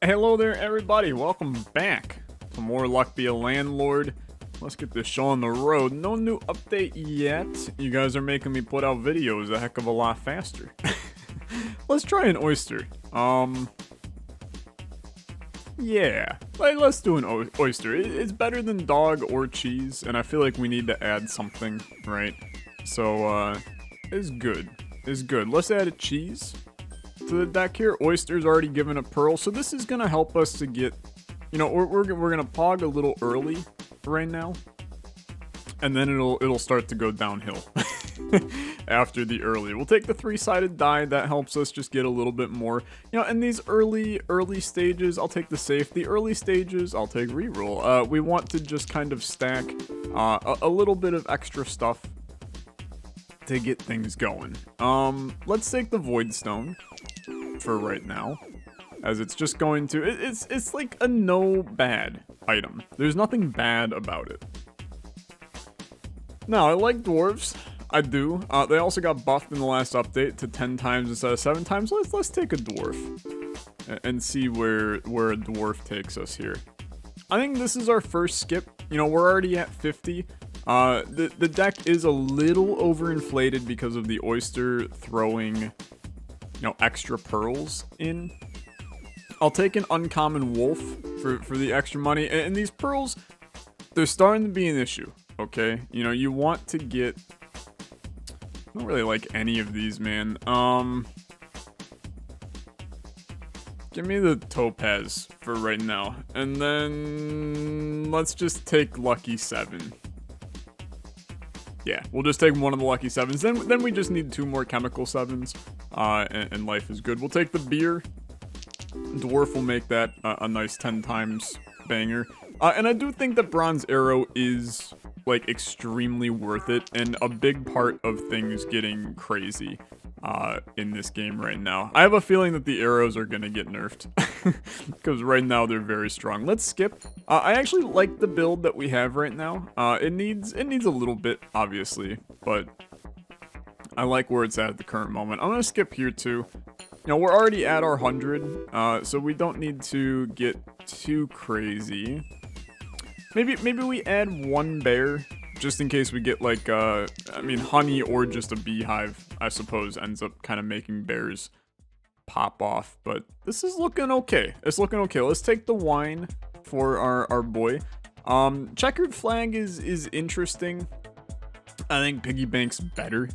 Hello there, everybody. Welcome back to more Luck Be a Landlord. Let's get this show on the road. No new update yet. You guys are making me put out videos a heck of a lot faster. Let's try an oyster. Yeah. Let's do an oyster. It's better than dog or cheese, and I feel like we need to add something, right? So, it's good. It's good. Let's add a cheese to the deck here. Oyster's already given a pearl, so this is gonna help us to get, you know, we're gonna pog a little early right now, and then it'll start to go downhill after the early. We'll take the three-sided die. That helps us just get a little bit more, you know. In these early stages, I'll take the safe. The early stages, I'll take reroll. We want to just kind of stack a little bit of extra stuff to get things going. Let's take the void stone for right now, as it's just going to, it's like a no bad item. There's nothing bad about it. Now, I like dwarves. I do. They also got buffed in the last update to 10 times instead of 7 times. Let's take a dwarf and see where a dwarf takes us here. I think this is our first skip. You know, we're already at 50. The deck is a little overinflated because of the oyster throwing, you know, extra pearls in. I'll take an uncommon wolf for the extra money. And these pearls, they're starting to be an issue, okay? You know, you want to get... I don't really like any of these, man. Give me the topaz for right now. And then let's just take lucky 7. Yeah, we'll just take one of the lucky 7s. Then we just need 2 more chemical 7s. And life is good. We'll take the beer. Dwarf will make that a nice 10 times banger. And I do think that bronze arrow is, like, extremely worth it, and a big part of things getting crazy in this game right now. I have a feeling that the arrows are gonna get nerfed, because right now they're very strong. Let's skip. I actually like the build that we have right now. It needs a little bit, obviously, but I like where it's at the current moment. I'm gonna skip here too. You know, we're already at our 100, so we don't need to get too crazy. Maybe we add 1 bear, just in case we get, like, I mean, honey or just a beehive, I suppose, ends up kind of making bears pop off. But this is looking okay. It's looking okay. Let's take the wine for our boy. Checkered flag is interesting. I think piggy bank's better,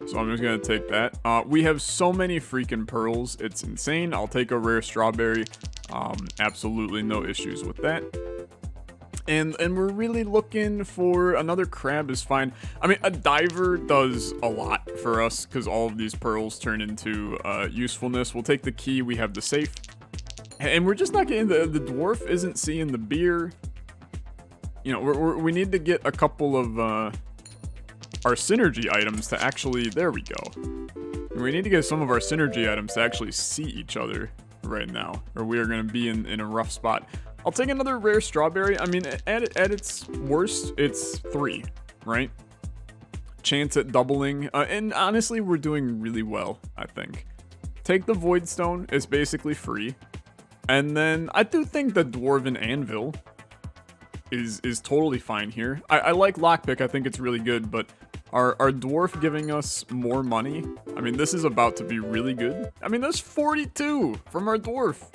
so I'm just gonna take that. We have so many freaking pearls, it's insane. I'll take a rare strawberry. Absolutely no issues with that. And we're really looking for another crab is fine. I mean, a diver does a lot for us because all of these pearls turn into usefulness. We'll take the key. We have the safe, and we're just not getting the dwarf isn't seeing the beer. You know, we need to get a couple of our synergy items to actually, there we go. We need to get some of our synergy items to actually see each other right now, or we are going to be in a rough spot. I'll take another rare strawberry. I mean, at its worst, it's 3, right? Chance at doubling, and honestly, we're doing really well, I think. Take the void stone, it's basically free. And then, I do think the dwarven anvil is totally fine here. I like lockpick, I think it's really good, but our dwarf giving us more money, I mean, this is about to be really good. I mean, that's 42 from our dwarf.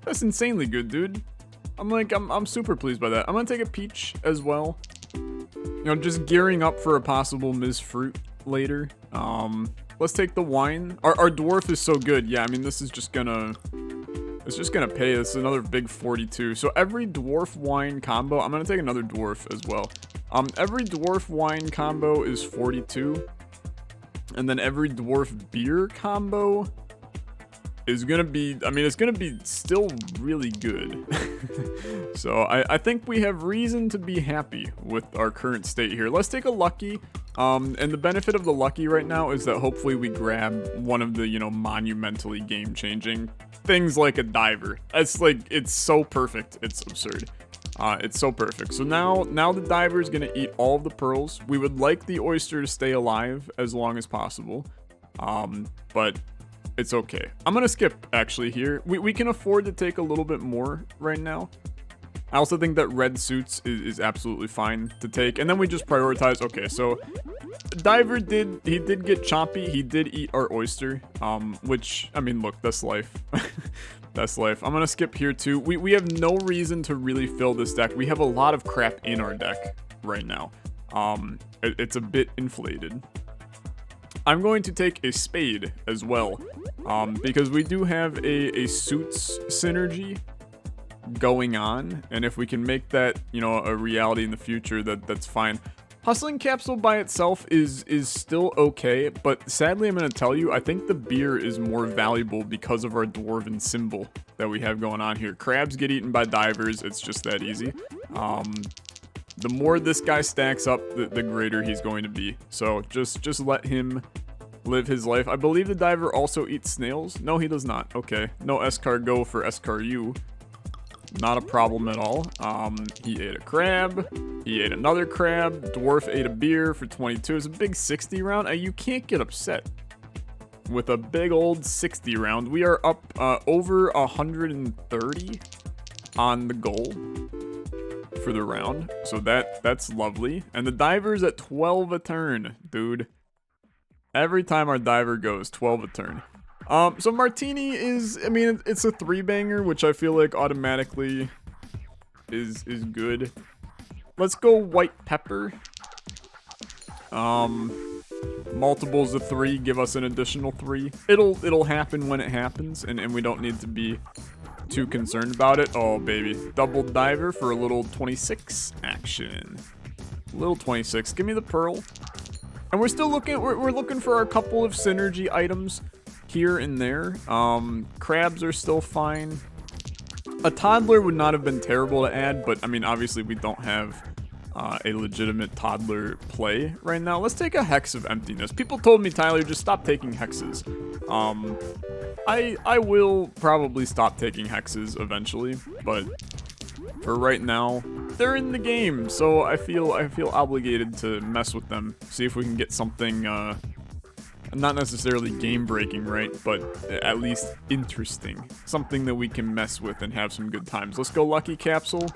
That's insanely good, dude. I'm super pleased by that. I'm gonna take a peach as well. You know, just gearing up for a possible Ms. Fruit later. Let's take the wine. Our dwarf is so good. Yeah, I mean, this is just gonna... It's just gonna pay. This is another big 42. So every dwarf wine combo, I'm gonna take another dwarf as well. Every dwarf wine combo is 42. And then every dwarf beer combo is gonna be, I mean, it's gonna be still really good. So I think we have reason to be happy with our current state here. Let's take a lucky. And the benefit of the lucky right now is that hopefully we grab one of the, you know, monumentally game-changing things like a diver. It's like, it's so perfect. It's absurd. It's so perfect. So now the diver is gonna eat all of the pearls. We would like the oyster to stay alive as long as possible. But it's okay. I'm gonna skip actually here. We can afford to take a little bit more right now. I also think that red suits is absolutely fine to take. And then we just prioritize. Okay, so Diver did get chompy. He did eat our oyster. Which, I mean, look, that's life. That's life. I'm gonna skip here too. We have no reason to really fill this deck. We have a lot of crap in our deck right now. It's a bit inflated. I'm going to take a spade as well, because we do have a suits synergy going on, and if we can make that, you know, a reality in the future, that's fine. Hustling Capsule by itself is still okay, but sadly I'm going to tell you, I think the beer is more valuable because of our dwarven symbol that we have going on here. Crabs get eaten by divers, it's just that easy. The more this guy stacks up, the greater he's going to be. So just let him live his life. I believe the diver also eats snails. No, he does not. Okay. No escargot for escargot. Not a problem at all. He ate a crab. He ate another crab. Dwarf ate a beer for 22. It's a big 60 round. You can't get upset with a big old 60 round. We are up over 130 on the goal for the round, so that's lovely. And the diver's at 12 a turn, dude. Every time our diver goes 12 a turn. So Martini is, I mean, it's a 3-banger, which I feel like automatically is good. Let's go white pepper. Multiples of 3 give us an additional 3. It'll happen when it happens, and we don't need to be too concerned about it. Oh, baby. Double diver for a little 26 action. Little 26. Give me the pearl. And we're still looking, we're looking for a couple of synergy items here and there. Crabs are still fine. A toddler would not have been terrible to add, but I mean, obviously we don't have a legitimate toddler play right now. Let's take a Hex of Emptiness. People told me, Tyler, just stop taking hexes. I will probably stop taking hexes eventually, but for right now, they're in the game, so I feel obligated to mess with them. See if we can get something not necessarily game-breaking, right, but at least interesting. Something that we can mess with and have some good times. Let's go Lucky Capsule.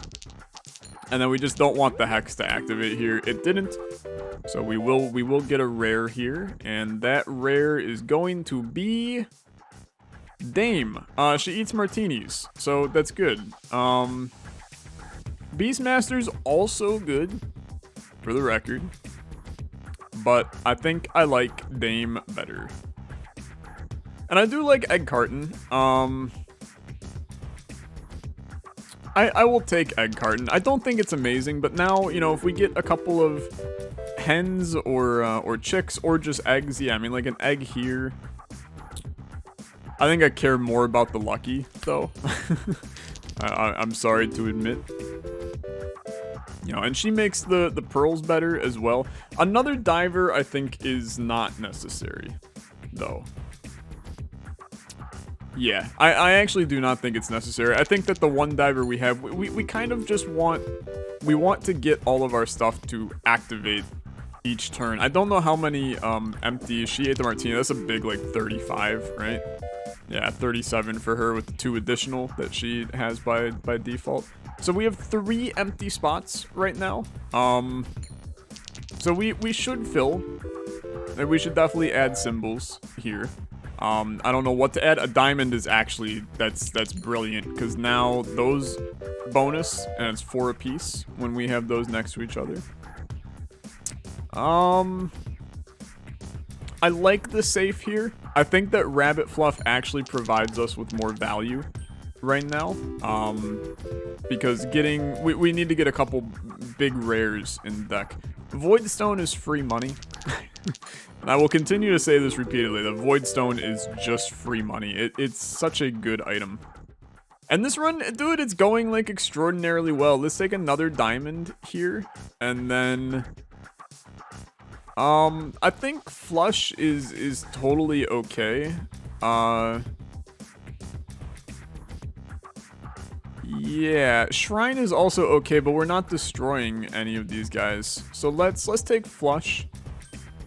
And then we just don't want the Hex to activate here. It didn't. So we will get a rare here. And that rare is going to be Dame. She eats martinis, so that's good. Beastmaster's also good, for the record. But I think I like Dame better. And I do like Egg Carton. I will take Egg Carton. I don't think it's amazing, but now, you know, if we get a couple of hens or chicks or just eggs, yeah, I mean, like an egg here. I think I care more about the lucky, though. I'm sorry to admit. You know, and she makes the pearls better as well. Another diver, I think, is not necessary, though. Yeah, I actually do not think it's necessary. I think that the one diver we have, we kind of just want to get all of our stuff to activate each turn. I don't know how many empty. She ate the martini. That's a big, like, 35, right? Yeah, 37 for her with the 2 additional that she has by default. So we have 3 empty spots right now. So we should fill. And we should definitely add symbols here. I don't know what to add. A diamond is actually, that's brilliant, because now those bonus, and it's 4 apiece when we have those next to each other. I like the safe here. I think that Rabbit Fluff actually provides us with more value right now. Because we need to get a couple big rares in the deck. Voidstone is free money. And I will continue to say this repeatedly. The Voidstone is just free money. It's such a good item. And this run, dude, it's going like extraordinarily well. Let's take another diamond here. And then I think Flush is totally okay. Yeah, Shrine is also okay, but we're not destroying any of these guys. So let's take Flush.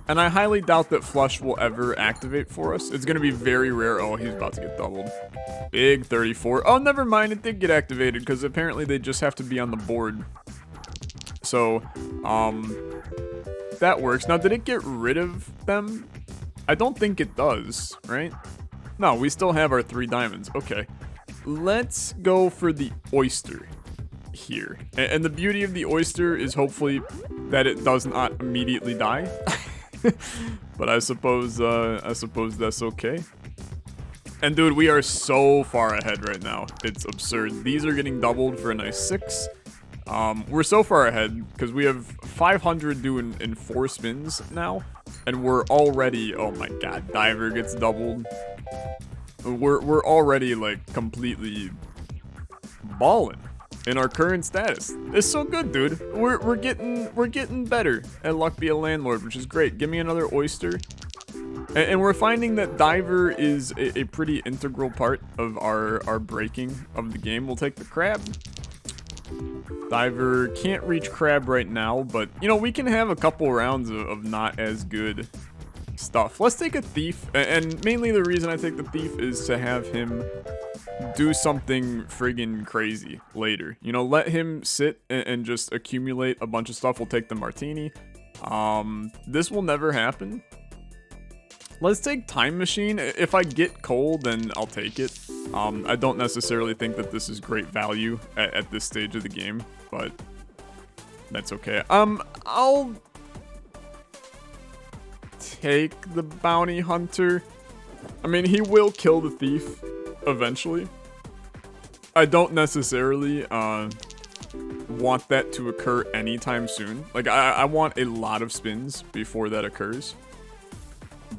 And I highly doubt that flush will ever activate for us. It's going to be very rare. Oh, he's about to get doubled. Big 34. Oh, never mind. It did get activated because apparently they just have to be on the board. So, that works. Now, did it get rid of them? I don't think it does, right? No, we still have our 3 diamonds. Okay. Let's go for the oyster here. And the beauty of the oyster is hopefully that it does not immediately die. But I suppose that's okay. And dude, we are so far ahead right now. It's absurd. These are getting doubled for a nice 6. We're so far ahead because we have 500 doing in 4 spins now. And we're already, oh my god, diver gets doubled. We're already like completely balling in our current status. It's so good, dude. We're getting better at luck be a landlord, which is great. Give me another oyster. And we're finding that diver is a pretty integral part of our breaking of the game. We'll take the crab. Diver can't reach crab right now, but you know, we can have a couple rounds of not as good stuff. Let's take a thief, and mainly the reason I take the thief is to have him do something friggin' crazy later. You know, let him sit and just accumulate a bunch of stuff. We'll take the martini. This will never happen. Let's take time machine. If I get coal, then I'll take it. I don't necessarily think that this is great value at this stage of the game, but that's okay. I'll take the bounty hunter. I mean, he will kill the thief eventually. I don't necessarily want that to occur anytime soon. Like, I want a lot of spins before that occurs.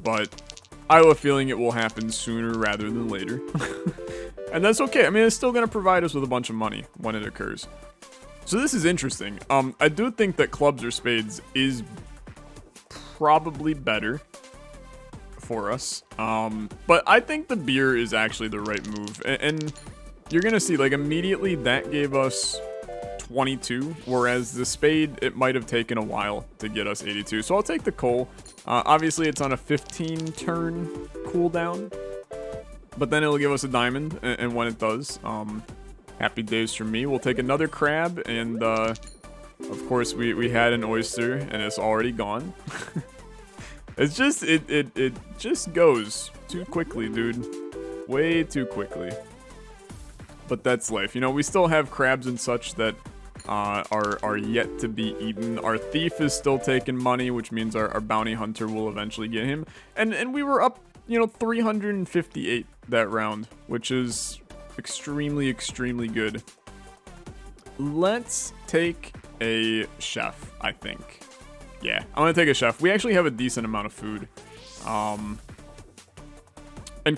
But I have a feeling it will happen sooner rather than later. And that's okay. I mean, it's still going to provide us with a bunch of money when it occurs. So this is interesting. I do think that clubs or spades is probably better for us. But I think the beer is actually the right move. And you're going to see, like, immediately that gave us 22, whereas the spade, it might have taken a while to get us 82. So I'll take the coal. Obviously, it's on a 15-turn cooldown, but then it'll give us a diamond, and when it does, happy days for me. We'll take another crab, and of course, we had an oyster, and it's already gone. It's just, it just goes too quickly, dude. Way too quickly. But that's life. You know, we still have crabs and such that are yet to be eaten. Our thief is still taking money, which means our bounty hunter will eventually get him. And we were up, you know, 358 that round, which is extremely, extremely good. Let's take a chef, I think. Yeah, I'm gonna take a chef. We actually have a decent amount of food. And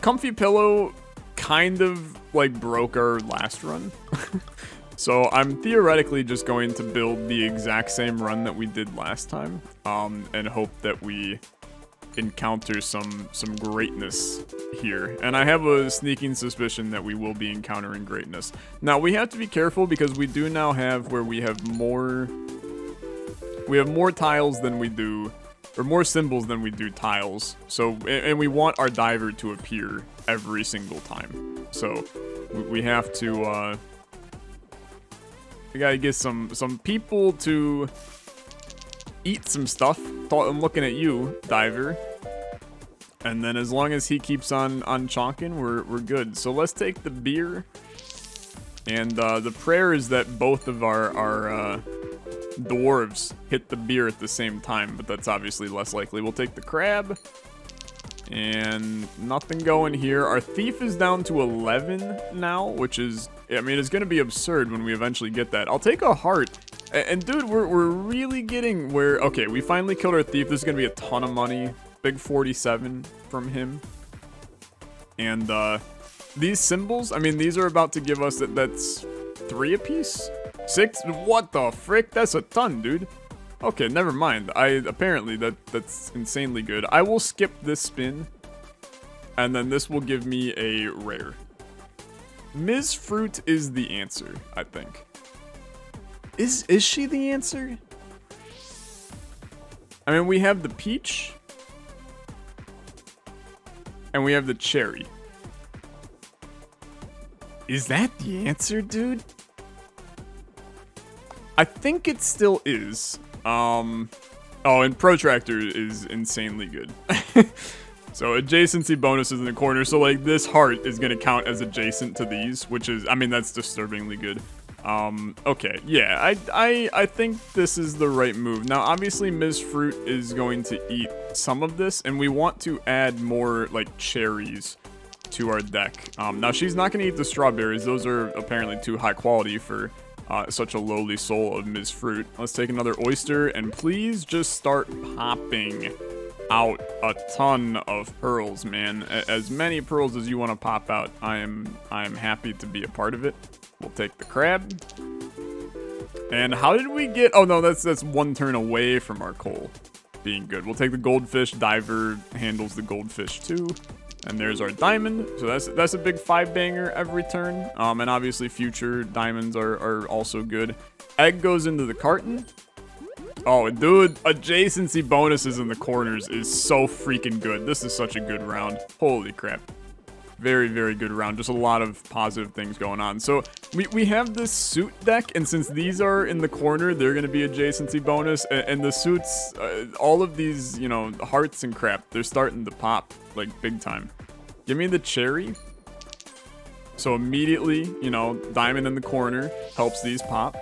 comfy pillow kind of like broke our last run. So I'm theoretically just going to build the exact same run that we did last time, and hope that we encounter some greatness here. And I have a sneaking suspicion that we will be encountering greatness. Now we have to be careful because we do now have where we have more tiles than we do, or more symbols than we do tiles. So, and we want our diver to appear every single time. So we have to, we gotta get some people to eat some stuff. I'm looking at you, diver. And then as long as he keeps on chonking, we're good. So let's take the beer. And the prayer is that both of our dwarves hit the beer at the same time, but that's obviously less likely. We'll take the crab. And nothing going here. Our thief is down to 11 now, which is, I mean, it's going to be absurd when we eventually get that. I'll take a heart. And dude, we're really getting where, okay, we finally killed our thief. This is going to be a ton of money. Big 47 from him. And these symbols, I mean, these are about to give us, that's 3 apiece? 6? What the frick? That's a ton, dude. Okay, never mind. Apparently that's insanely good. I will skip this spin, and then this will give me a rare. Ms. Fruit is the answer, I think. Is she the answer? I mean, we have the peach, and we have the cherry. Is that the answer, dude? I think it still is. Oh, and Protractor is insanely good. So adjacency bonuses in the corner. So like this heart is gonna count as adjacent to these, which is, I mean, that's disturbingly good. Okay, yeah, I think this is the right move. Now, obviously, Ms. Fruit is going to eat some of this, and we want to add more, like, cherries to our deck. Now, she's not going to eat the strawberries. Those are apparently too high quality for such a lowly soul of Ms. Fruit. Let's take another oyster, and please just start popping out a ton of pearls, man. As many pearls as you want to pop out, I am happy to be a part of it. We'll take the crab. And how did we get... Oh, no, that's one turn away from our coal being good. We'll take the goldfish. Diver handles the goldfish, too. And there's our diamond. So that's a big 5-banger every turn. And obviously, future diamonds are also good. Egg goes into the carton. Oh, dude, adjacency bonuses in the corners is so freaking good. This is such a good round. Holy crap. Very, very good round. Just a lot of positive things going on. So we have this suit deck, and since these are in the corner, they're going to be adjacency bonus. And the suits, all of these, you know, hearts and crap, they're starting to pop, like, big time. Give me the cherry. So immediately, you know, diamond in the corner helps these pop.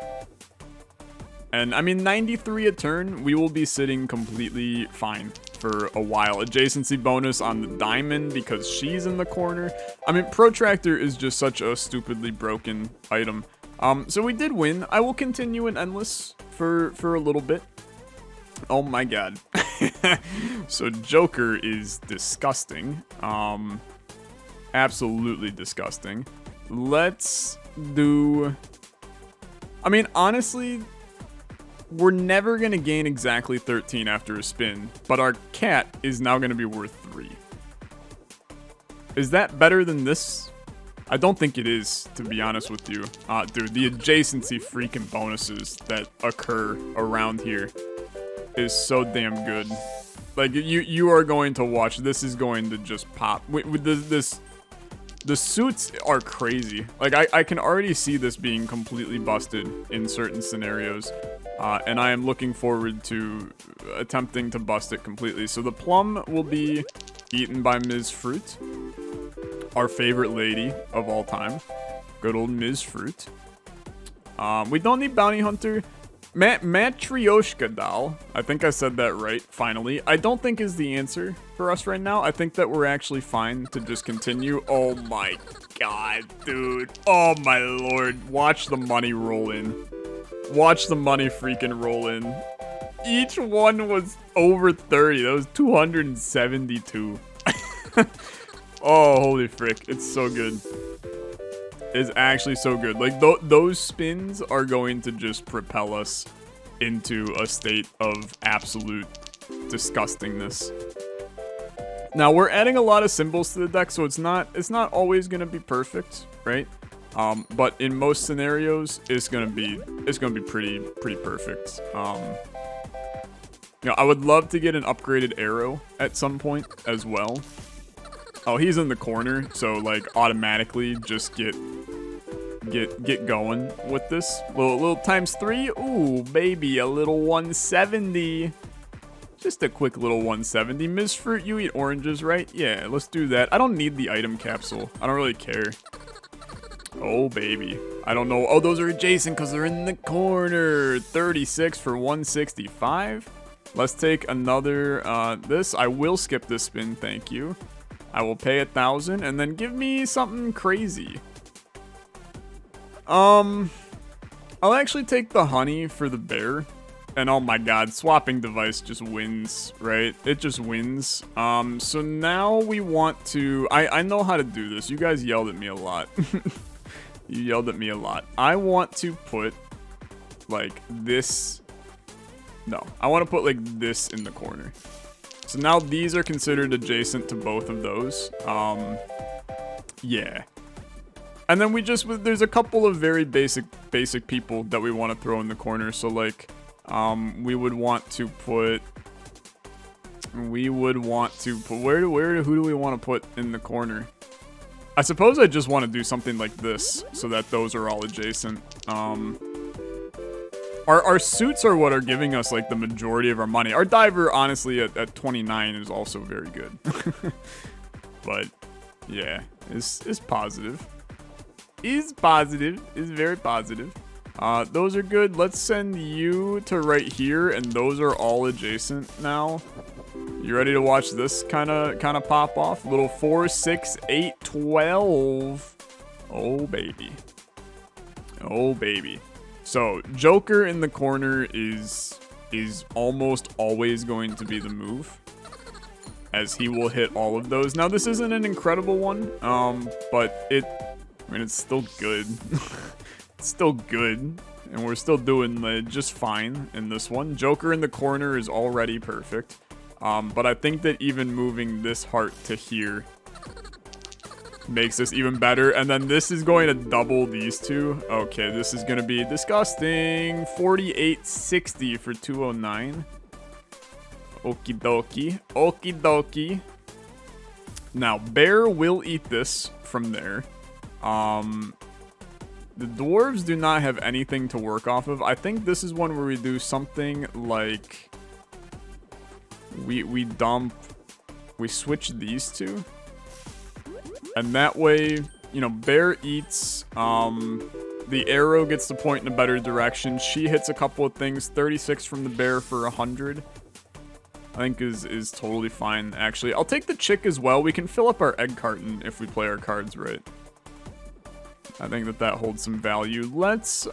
And, I mean, 93 a turn, we will be sitting completely fine for a while. Adjacency bonus on the diamond because she's in the corner. I mean, Protractor is just such a stupidly broken item. So we did win. I will continue in Endless for a little bit. Oh my god. So Joker is disgusting. Absolutely disgusting. Let's do... I mean, honestly... We're never going to gain exactly 13 after a spin, but our cat is now going to be worth 3. Is that better than this? I don't think it is, to be honest with you. Dude, the adjacency freaking bonuses that occur around here is so damn good. Like, you are going to watch. This is going to just pop. The suits are crazy. Like, I can already see this being completely busted in certain scenarios. And I am looking forward to attempting to bust it completely. So the plum will be eaten by Ms. Fruit, our favorite lady of all time. Good old Ms. Fruit. We don't need Bounty Hunter. Matryoshka doll. I think I said that right, finally. I don't think is the answer for us right now. I think that we're actually fine to just continue. Oh my god, dude. Oh my lord. Watch the money roll in. Watch the money freaking roll in. Each one was over 30. That was 272. Oh, holy frick. It's so good. It's actually so good. Like, those spins are going to just propel us into a state of absolute disgustingness. Now, we're adding a lot of symbols to the deck, so it's not always going to be perfect, right? But in most scenarios, it's gonna be pretty perfect. You know, I would love to get an upgraded arrow at some point as well. Oh, he's in the corner, so like automatically just get going with this. Little ×3. Ooh, baby, a little 170. Just a quick little 170. Ms. Fruit, you eat oranges, right? Yeah, let's do that. I don't need the item capsule. I don't really care. Oh, baby. I don't know. Oh, those are adjacent because they're in the corner. 36 for 165. Let's take another, this. I will skip this spin, thank you. I will pay 1,000 and then give me something crazy. I'll actually take the honey for the bear. And oh my god, swapping device just wins, right? It just wins. So now we want to... I know how to do this. You guys yelled at me a lot. You yelled at me a lot. I want to put, like, this... No, I want to put, like, this in the corner. So now these are considered adjacent to both of those. Yeah. And then we just... There's a couple of very basic people that we want to throw in the corner. So, like, we would want to put... we would want to put, who do we want to put in the corner? I suppose I just want to do something like this so that those are all adjacent. Our suits are what are giving us like the majority of our money. Our diver, honestly, at 29 is also very good. But yeah, is positive. Is positive. Is very positive. Those are good. Let's send you to right here, and those are all adjacent now. You ready to watch this kind of pop off? Little 4, 6, 8, 12. Oh baby. Oh baby. So Joker in the corner is almost always going to be the move, as he will hit all of those. Now this isn't an incredible one, but it's still good. It's still good, and we're still doing just fine in this one. Joker in the corner is already perfect, but I think that even moving this heart to here makes this even better. And then this is going to double these two. Okay, this is going to be disgusting. 48.60 for 209. Okie dokie. Okie dokie. Now, Bear will eat this from there. The dwarves do not have anything to work off of. I think this is one where we do something like we switch these two. And that way, you know, Bear eats, the arrow gets to point in a better direction. She hits a couple of things. 36 from the bear for 100. I think is totally fine, actually. I'll take the chick as well. We can fill up our egg carton if we play our cards right. I think that holds some value. Let's,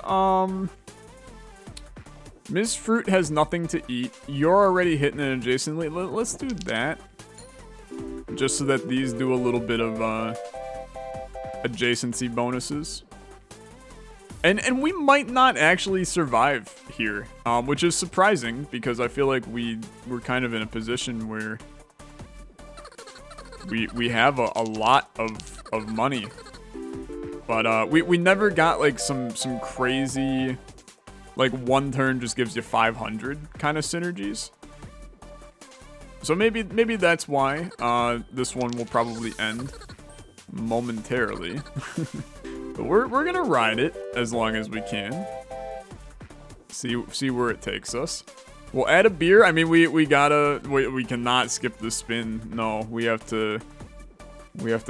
Ms. Fruit has nothing to eat. You're already hitting it adjacently. Let's do that. Just so that these do a little bit of adjacency bonuses. And we might not actually survive here, which is surprising because I feel like we're kind of in a position where we have a lot of money. But we never got like some crazy, like one turn just gives you 500 kind of synergies. So maybe that's why this one will probably end momentarily. But we're gonna ride it as long as we can. See where it takes us. We'll add a beer. I mean, we cannot skip the spin. No, we have to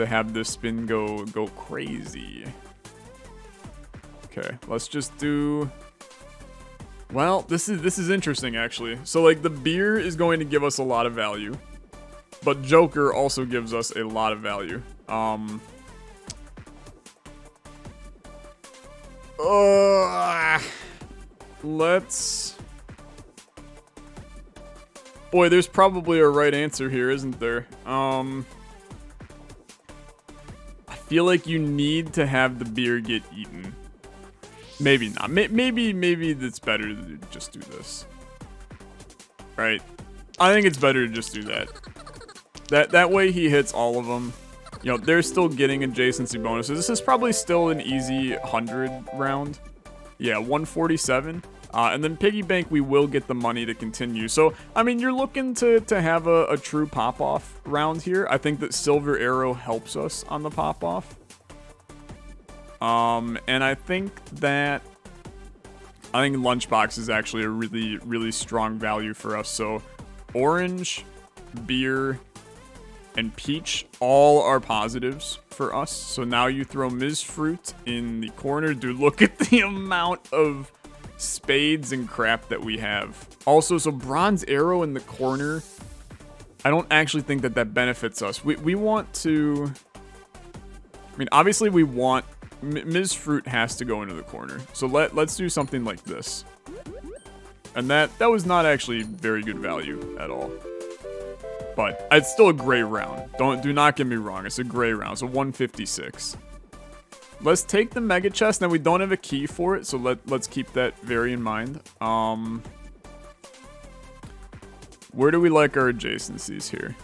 have this spin go crazy. Okay, let's just do. Well, this is interesting, actually. So, like, the beer is going to give us a lot of value. But Joker also gives us a lot of value. Let's... Boy, there's probably a right answer here, isn't there? I feel like you need to have the beer get eaten. Maybe not. Maybe it's better to just do this. Right? I think it's better to just do that. That way he hits all of them. You know, they're still getting adjacency bonuses. This is probably still an easy 100 round. Yeah, 147. And then Piggy Bank, we will get the money to continue. So, I mean, you're looking to have a true pop-off round here. I think that Silver Arrow helps us on the pop-off. And I think Lunchbox is actually a really, really strong value for us. So, Orange, Beer, and Peach all are positives for us. So now you throw Ms. Fruit in the corner. Dude, look at the amount of spades and crap that we have. Also, so Bronze Arrow in the corner, I don't actually think that benefits us. We want to... I mean, obviously we want... Ms. Fruit has to go into the corner. So let's do something like this. And that was not actually very good value at all. But it's still a great round. Do not get me wrong. It's a great round. So 156. Let's take the mega chest. Now we don't have a key for it, so let's keep that very in mind. Where do we like our adjacencies here?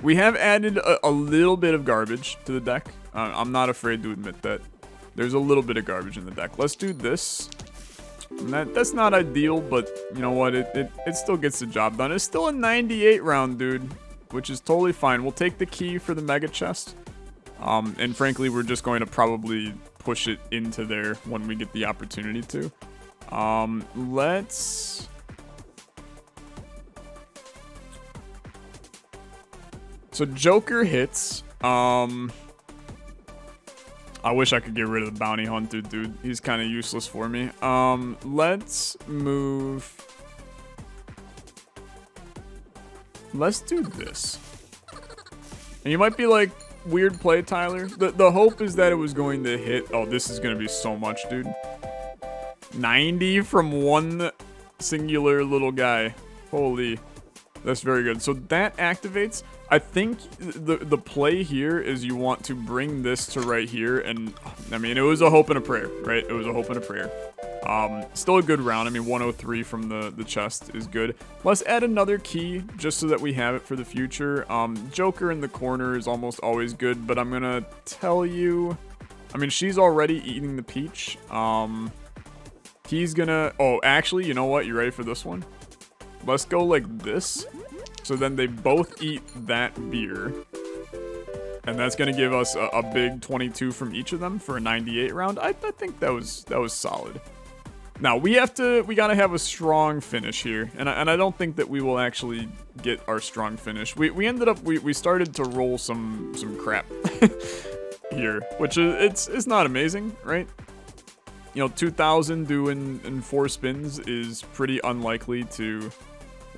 We have added a little bit of garbage to the deck. I'm not afraid to admit that. There's a little bit of garbage in the deck. Let's do this. And that's not ideal, but you know what? It still gets the job done. It's still a 98 round, dude, which is totally fine. We'll take the key for the mega chest. And frankly, we're just going to probably push it into there when we get the opportunity to. Let's... So Joker hits. I wish I could get rid of the bounty hunter, dude. He's kind of useless for me. Let's move. Let's do this. And you might be like, weird play, Tyler. The hope is that it was going to hit. Oh, this is going to be so much, dude. 90 from one singular little guy. Holy. That's very good. So that activates. I think the play here is you want to bring this to right here. And, I mean, it was a hope and a prayer, right? It was a hope and a prayer. Still a good round. I mean, 103 from the chest is good. Let's add another key just so that we have it for the future. Joker in the corner is almost always good, but I'm going to tell you... I mean, she's already eating the peach. He's going to... Oh, actually, you know what? You ready for this one? Let's go like this. So then they both eat that beer. And that's going to give us a big 22 from each of them for a 98 round. I think that was solid. Now, we gotta have a strong finish here. And I don't think that we will actually get our strong finish. We ended up, we started to roll some crap here. Which is, it's not amazing, right? You know, 2,000 doing in 4 spins is pretty unlikely to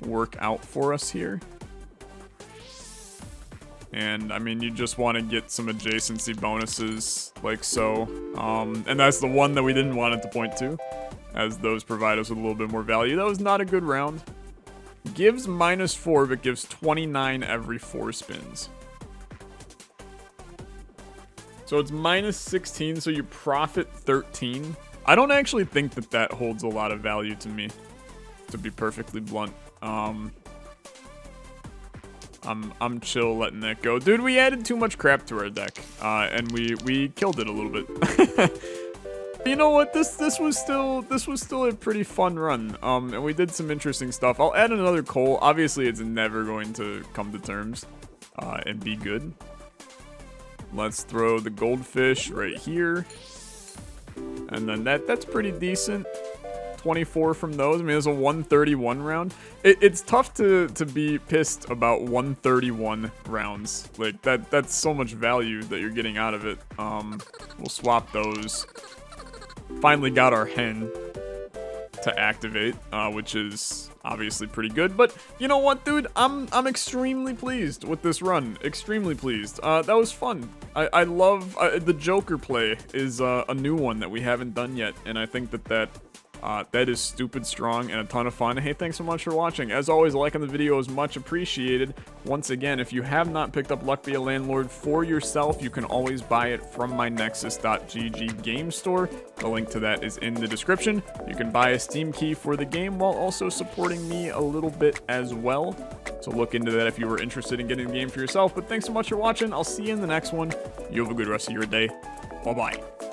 work out for us here. And I mean, you just want to get some adjacency bonuses like so. And that's the one that we didn't want it to point to, as those provide us with a little bit more value. That was not a good round. Gives -4, but gives 29 every 4 spins. So it's -16, so you profit 13. I don't actually think that holds a lot of value to me, to be perfectly blunt. I'm chill letting that go. Dude, we added too much crap to our deck, and we killed it a little bit. You know what? This was still a pretty fun run. And we did some interesting stuff. I'll add another coal. Obviously, it's never going to come to terms, and be good. Let's throw the goldfish right here. And then that's pretty decent. 24 from those. I mean, it's a 131 round. It's tough to be pissed about 131 rounds. Like, that's so much value that you're getting out of it. We'll swap those. Finally got our hen to activate, which is obviously pretty good. But you know what, dude? I'm extremely pleased with this run. Extremely pleased. That was fun. I love the Joker play is a new one that we haven't done yet, and I think that is stupid strong and a ton of fun. Hey, thanks so much for watching. As always, liking the video is much appreciated. Once again, if you have not picked up Luck Be a Landlord for yourself, you can always buy it from my Nexus.gg game store. The link to that is in the description. You can buy a Steam key for the game while also supporting me a little bit as well. So look into that if you were interested in getting the game for yourself. But thanks so much for watching. I'll see you in the next one. You have a good rest of your day. Bye-bye.